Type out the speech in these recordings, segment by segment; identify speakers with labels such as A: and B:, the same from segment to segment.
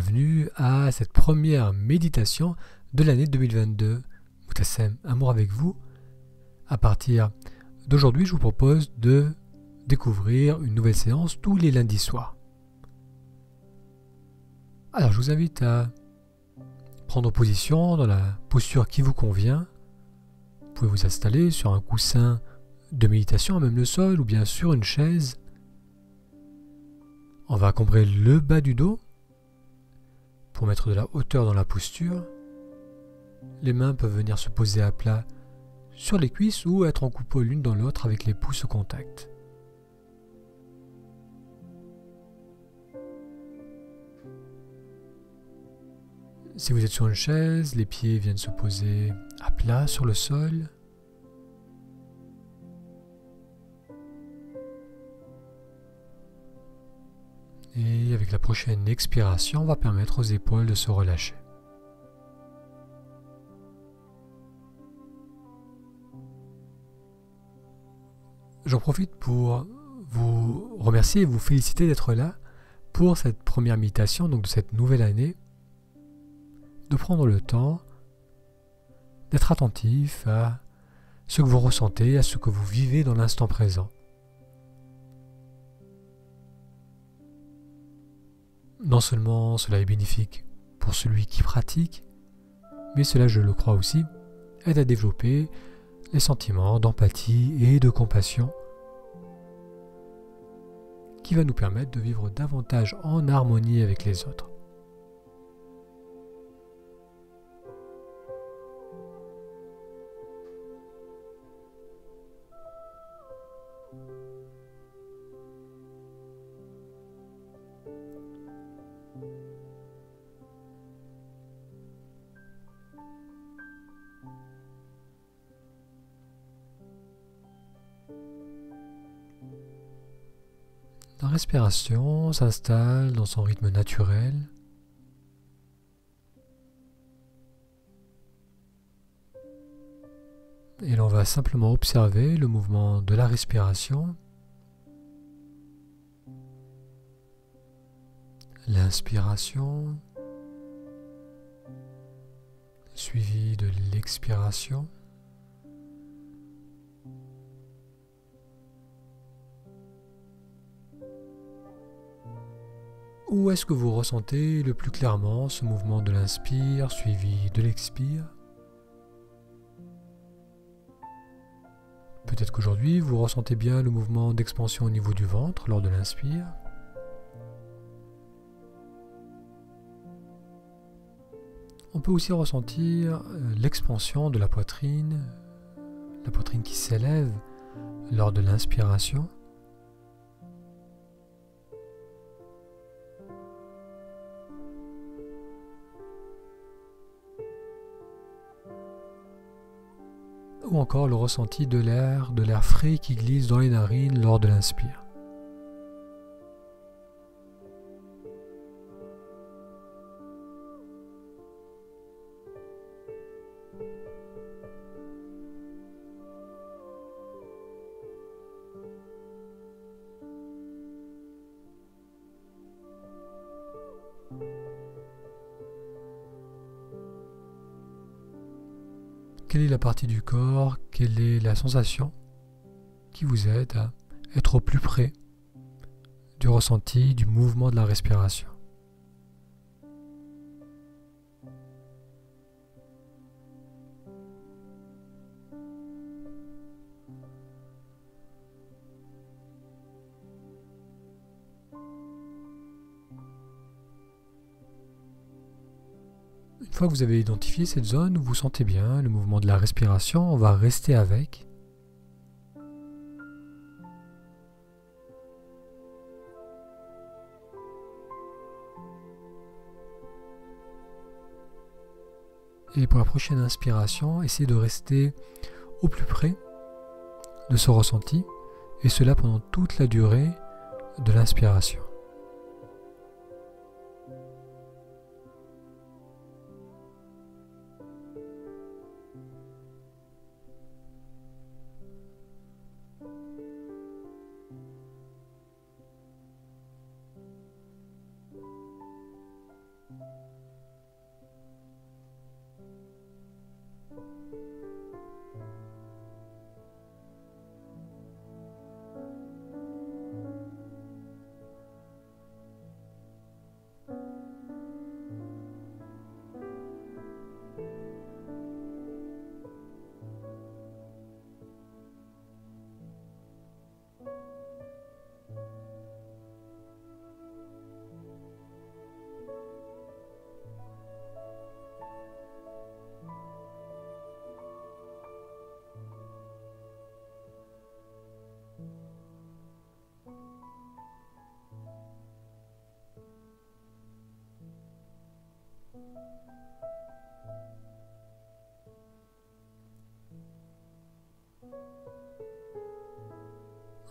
A: bienvenue à cette première méditation de l'année 2022. Moutassem, amour avec vous. À partir d'aujourd'hui, je vous propose de découvrir une nouvelle séance tous les lundis soirs. Alors, je vous invite à prendre position dans la posture qui vous convient. Vous pouvez vous installer sur un coussin de méditation, même le sol, ou bien sur une chaise. On va combrer le bas du dos pour mettre de la hauteur dans la posture. Les mains peuvent venir se poser à plat sur les cuisses ou être en coupole l'une dans l'autre avec les pouces au contact. Si vous êtes sur une chaise, les pieds viennent se poser à plat sur le sol. Et avec la prochaine expiration, on va permettre aux épaules de se relâcher. J'en profite pour vous remercier et vous féliciter d'être là pour cette première méditation, donc de cette nouvelle année, de prendre le temps d'être attentif à ce que vous ressentez, à ce que vous vivez dans l'instant présent. Non seulement cela est bénéfique pour celui qui pratique, mais cela, je le crois aussi, aide à développer les sentiments d'empathie et de compassion qui va nous permettre de vivre davantage en harmonie avec les autres. La respiration s'installe dans son rythme naturel. Et l'on va simplement observer le mouvement de la respiration. L'inspiration, suivie de l'expiration. Où est-ce que vous ressentez le plus clairement ce mouvement de l'inspire suivi de l'expire? Peut-être qu'aujourd'hui vous ressentez bien le mouvement d'expansion au niveau du ventre lors de l'inspire. On peut aussi ressentir l'expansion de la poitrine qui s'élève lors de l'inspiration. Ou encore le ressenti de l'air frais qui glisse dans les narines lors de l'inspire. Quelle est la partie du corps, quelle est la sensation qui vous aide à être au plus près du ressenti, du mouvement de la respiration? Une fois que vous avez identifié cette zone où vous sentez bien le mouvement de la respiration, on va rester avec. Et pour la prochaine inspiration, essayez de rester au plus près de ce ressenti, et cela pendant toute la durée de l'inspiration.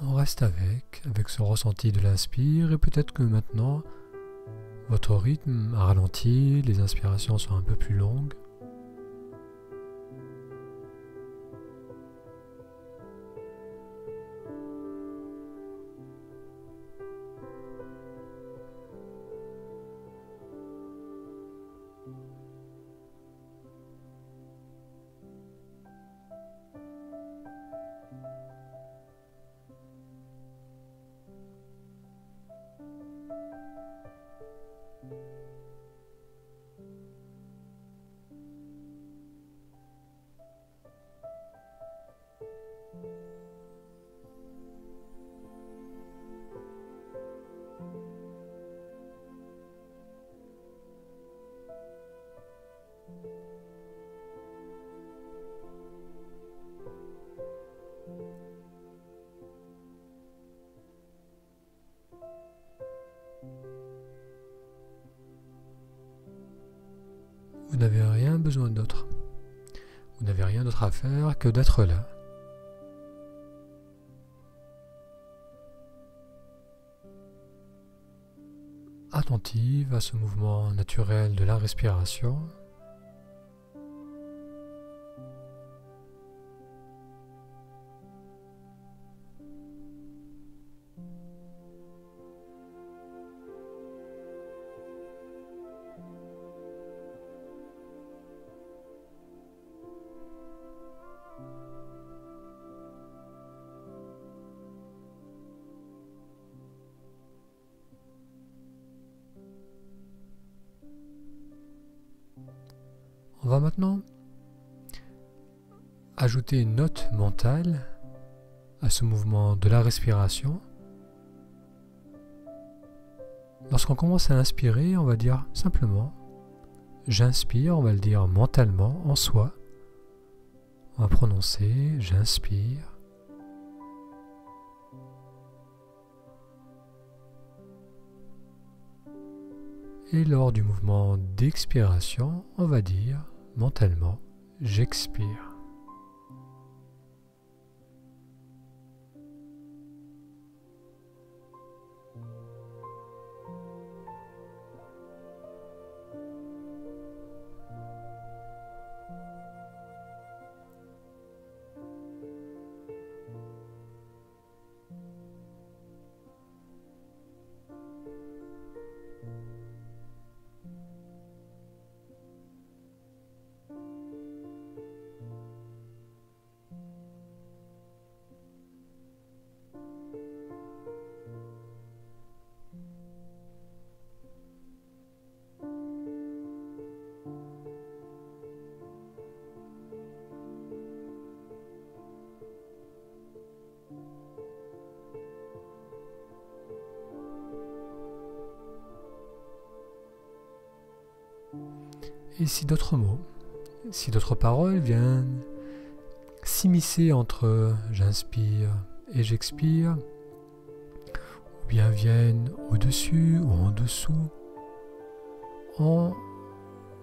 A: On reste avec ce ressenti de l'inspire et peut-être que maintenant votre rythme a ralenti, les inspirations sont un peu plus longues. Vous n'avez rien besoin d'autre. Vous n'avez rien d'autre à faire que d'être là. Attentive à ce mouvement naturel de la respiration. On va maintenant ajouter une note mentale à ce mouvement de la respiration. Lorsqu'on commence à inspirer, on va dire simplement « j'inspire », on va le dire mentalement, en soi. On va prononcer « j'inspire ». Et lors du mouvement d'expiration, on va dire mentalement « j'expire ». Et si d'autres mots, si d'autres paroles viennent s'immiscer entre j'inspire et j'expire, ou bien viennent au-dessus ou en dessous, on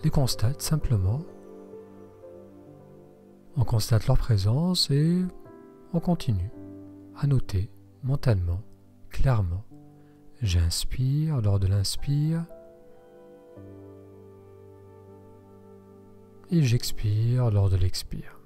A: les constate simplement. On constate leur présence et on continue à noter mentalement, clairement. J'inspire lors de l'inspire et j'expire lors de l'expire.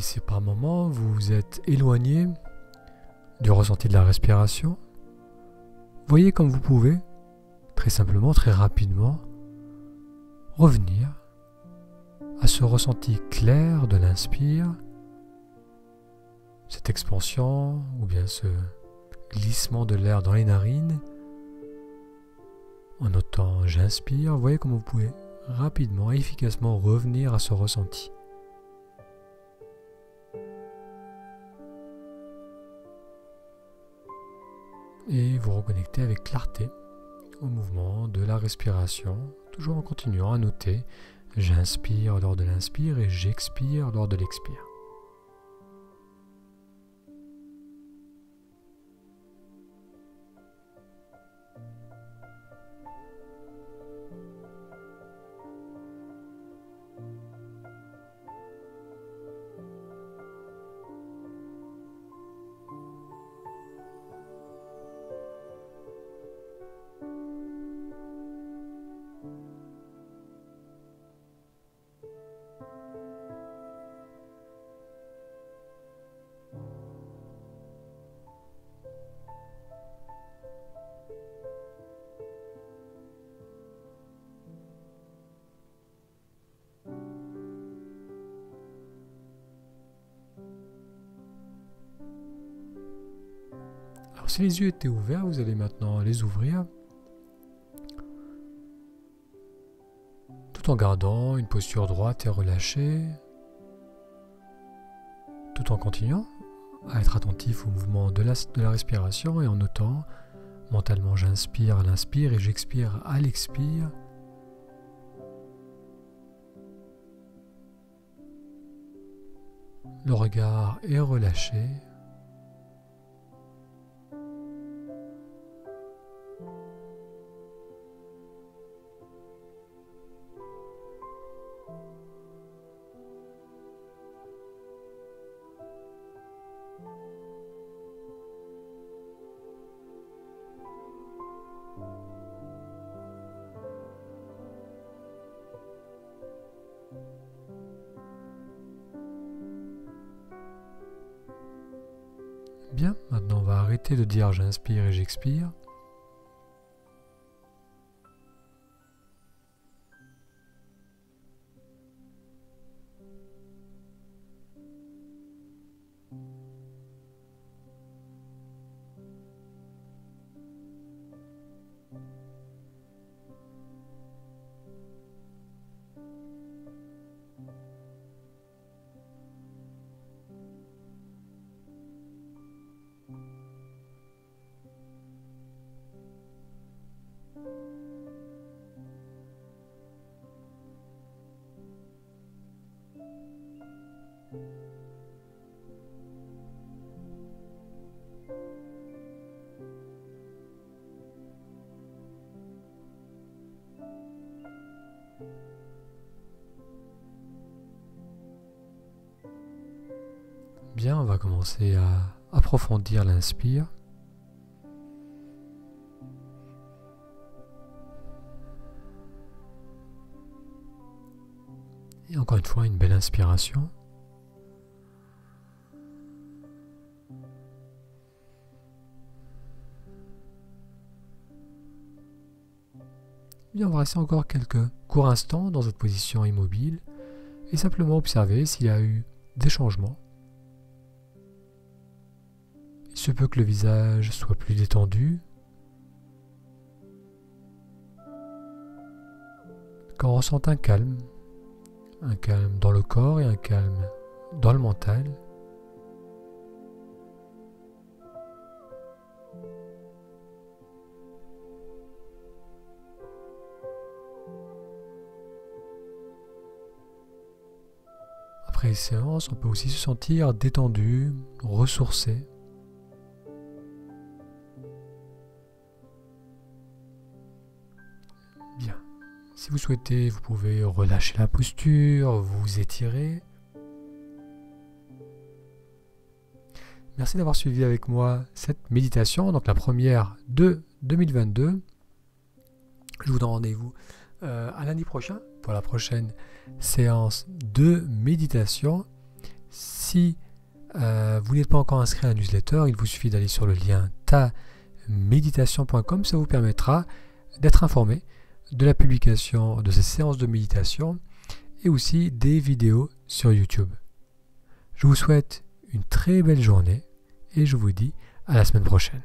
A: Et si par moment vous vous êtes éloigné du ressenti de la respiration, voyez comme vous pouvez, très simplement, très rapidement, revenir à ce ressenti clair de l'inspire, cette expansion ou bien ce glissement de l'air dans les narines. En notant j'inspire, voyez comment vous pouvez rapidement et efficacement revenir à ce ressenti. Et vous reconnectez avec clarté au mouvement de la respiration, toujours en continuant à noter j'inspire lors de l'inspire et j'expire lors de l'expire. Alors, si les yeux étaient ouverts, vous allez maintenant les ouvrir tout en gardant une posture droite et relâchée, tout en continuant à être attentif au mouvement de la respiration et en notant mentalement j'inspire à l'inspire et j'expire à l'expire. Le regard est relâché. Bien, maintenant on va arrêter de dire j'inspire et j'expire. Bien, on va commencer à approfondir l'inspire. Et encore une fois, une belle inspiration. Bien, on va rester encore quelques courts instants dans cette position immobile et simplement observer s'il y a eu des changements. Il se peut que le visage soit plus détendu, qu'on ressente un calme dans le corps et un calme dans le mental. Après les séances, on peut aussi se sentir détendu, ressourcé. Bien. Si vous souhaitez, vous pouvez relâcher la posture, vous étirer. Merci d'avoir suivi avec moi cette méditation, donc la première de 2022. Je vous donne rendez-vous à lundi prochain pour la prochaine séance de méditation. Si vous n'êtes pas encore inscrit à la newsletter, il vous suffit d'aller sur le lien taméditation.com. Ça vous permettra d'être informé de la publication de ces séances de méditation et aussi des vidéos sur YouTube. Je vous souhaite une très belle journée et je vous dis à la semaine prochaine.